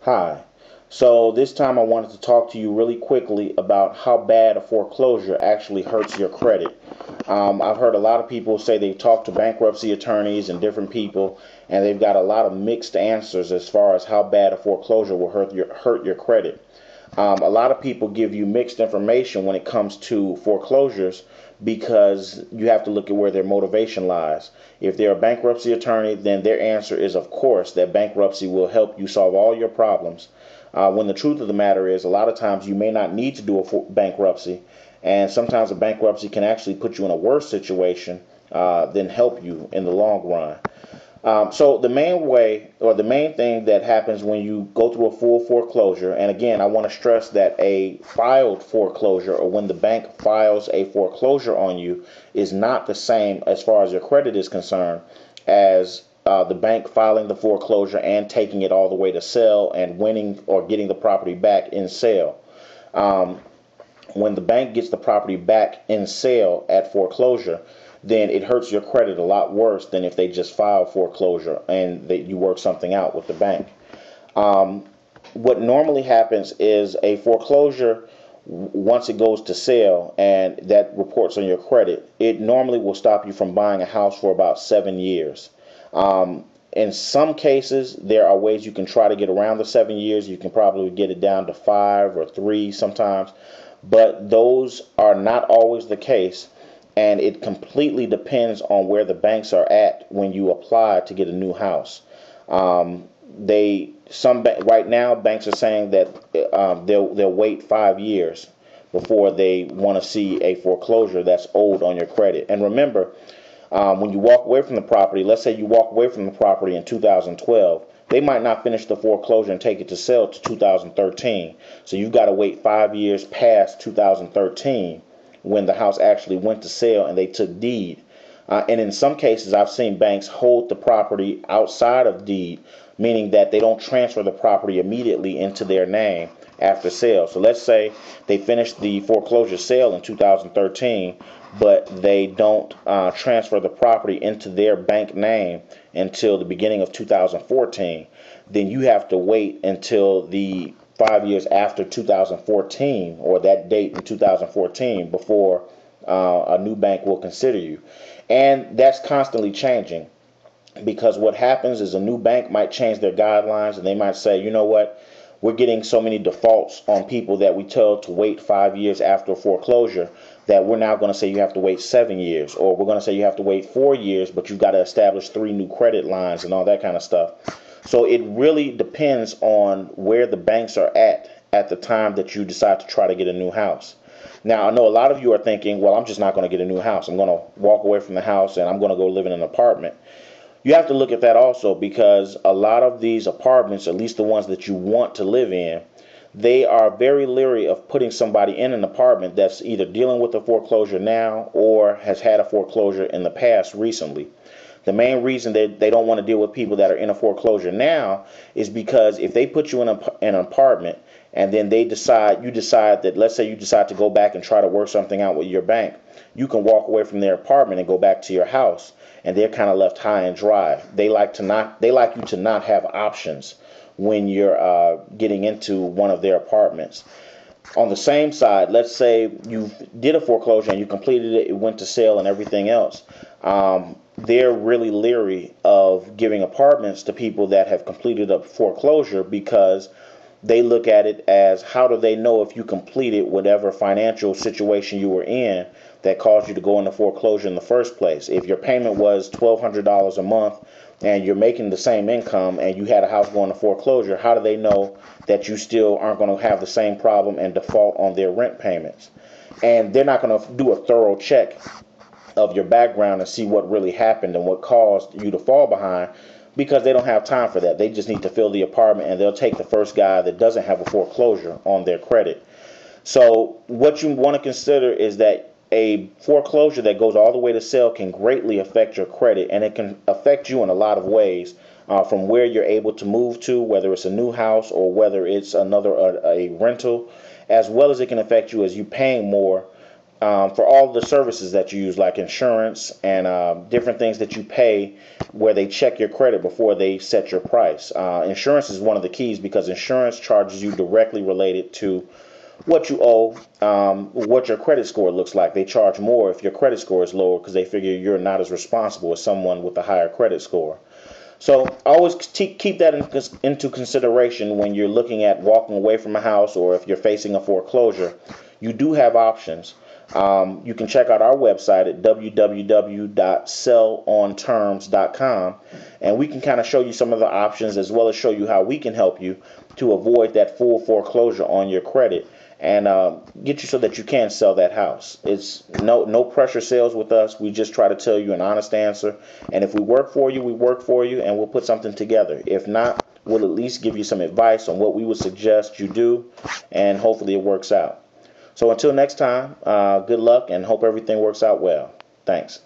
Hi. So this time I wanted to talk to you really quickly about how bad a foreclosure actually hurts your credit. I've heard a lot of people say they've talked to bankruptcy attorneys and different people, and they've got a lot of mixed answers as far as how bad a foreclosure will hurt your credit. A lot of people give you mixed information when it comes to foreclosures because you have to look at where their motivation lies. If they're a bankruptcy attorney, then their answer is, of course, that bankruptcy will help you solve all your problems. When the truth of the matter is, a lot of times you may not need to do a bankruptcy, and sometimes a bankruptcy can actually put you in a worse situation than help you in the long run. So the main way, or the main thing that happens when you go through a full foreclosure, and again, I want to stress that a filed foreclosure, or when the bank files a foreclosure on you, is not the same as far as your credit is concerned as the bank filing the foreclosure and taking it all the way to sell and winning or getting the property back in sale. Um, when the bank gets the property back in sale at foreclosure, then it hurts your credit a lot worse than if they just file foreclosure and that you work something out with the bank. Um, what normally happens is a foreclosure, once it goes to sale and that reports on your credit, it normally will stop you from buying a house for about 7 years. Um, in some cases, there are ways you can try to get around the 7 years. You can probably get it down to 5 or 3 sometimes, but those are not always the case, and it completely depends on where the banks are at when you apply to get a new house. Um, right now banks are saying that they'll wait 5 years before they want to see a foreclosure that's owed on your credit. And remember, when you walk away from the property, let's say you walk away from the property in 2012, they might not finish the foreclosure and take it to sale to 2013. So you've got to wait 5 years past 2013 when the house actually went to sale and they took deed. And in some cases, I've seen banks hold the property outside of deed, meaning that they don't transfer the property immediately into their name after sale. So let's say they finished the foreclosure sale in 2013, but they don't transfer the property into their bank name until the beginning of 2014. Then you have to wait until the 5 years after 2014, or that date in 2014, before a new bank will consider you. And that's constantly changing, because what happens is a new bank might change their guidelines and they might say, you know what, we're getting so many defaults on people that we tell to wait 5 years after a foreclosure that we're now going to say you have to wait 7 years, or we're going to say you have to wait 4 years, but you've got to establish 3 new credit lines and all that kind of stuff. So it really depends on where the banks are at the time that you decide to try to get a new house. Now, I know a lot of you are thinking, well, I'm just not going to get a new house. I'm going to walk away from the house and I'm going to go live in an apartment. You have to look at that also, because a lot of these apartments, at least the ones that you want to live in, they are very leery of putting somebody in an apartment that's either dealing with a foreclosure now or has had a foreclosure in the past recently. The main reason that they don't want to deal with people that are in a foreclosure now is because if they put you in an apartment and then you decide that, let's say you decide to go back and try to work something out with your bank, you can walk away from their apartment and go back to your house, and they're kind of left high and dry. They like you to not have options when you're getting into one of their apartments. On the same side, let's say you did a foreclosure and you completed it, it went to sale and everything else. They're really leery of giving apartments to people that have completed a foreclosure, because they look at it as, how do they know if you completed whatever financial situation you were in that caused you to go into foreclosure in the first place? If your payment was $1,200 a month and you're making the same income and you had a house going to foreclosure, how do they know that you still aren't going to have the same problem and default on their rent payments? And they're not going to do a thorough check of your background and see what really happened and what caused you to fall behind, because they don't have time for that. They just need to fill the apartment, and they'll take the first guy that doesn't have a foreclosure on their credit. So what you want to consider is that a foreclosure that goes all the way to sale can greatly affect your credit, and it can affect you in a lot of ways, from where you're able to move to, whether it's a new house or whether it's a rental, as well as it can affect you as you paying more for all the services that you use, like insurance and different things that you pay where they check your credit before they set your price. Insurance is one of the keys because insurance charges you directly related to what you owe, what your credit score looks like. They charge more if your credit score is lower because they figure you're not as responsible as someone with a higher credit score. So always keep that into consideration when you're looking at walking away from a house or if you're facing a foreclosure. You do have options. You can check out our website at www.sellonterms.com, and we can kind of show you some of the options as well as show you how we can help you to avoid that full foreclosure on your credit and get you so that you can sell that house. It's no pressure sales with us. We just try to tell you an honest answer, and if we work for you, we work for you, and we'll put something together. If not, we'll at least give you some advice on what we would suggest you do, and hopefully it works out. So until next time, good luck and hope everything works out well. Thanks.